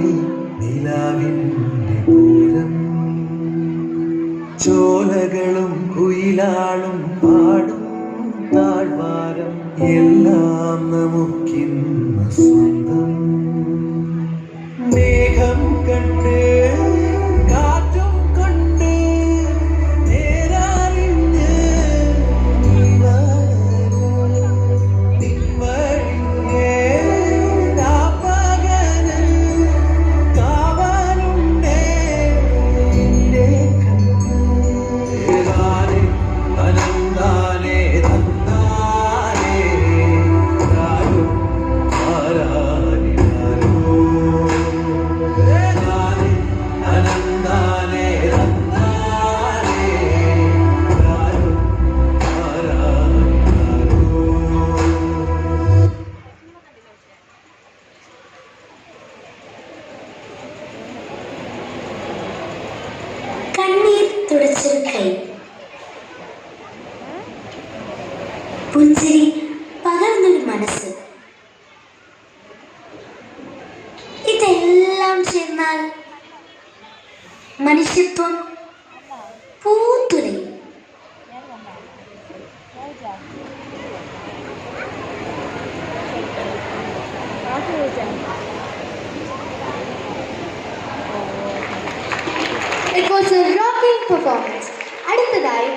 തോണി നിലാവിൻ്റെ പൂരം ചോലകളും കുയിലാളും പാടും താഴ്വാരം എല്ലാം നമുക്കിന്ന് സ്വന്തം മേഘം കണ്ട് കാറ്റും കൊണ്ട് നേരാറിഞ്ഞ് നിൻവഴിയേ രാപ്പകല് കാവലുണ്ടേ നിന്റെ കണ്ണേ അനന്താനേ തന്നാനേ രാരും ആരാരിനാരോ അനന്താനേ തന്നാനേ രാരും ആരാരിനാരോ. കണ്ണീർ തുടച്ചൊരു കൈ, പുഞ്ചിരി പകർന്നൊരു മനസ്സ്, ഇതെല്ലാം ചേർന്നാൽ മനുഷ്യത്വം പൂത്തുലയും. It was a rocking performance. അടുത്തതായി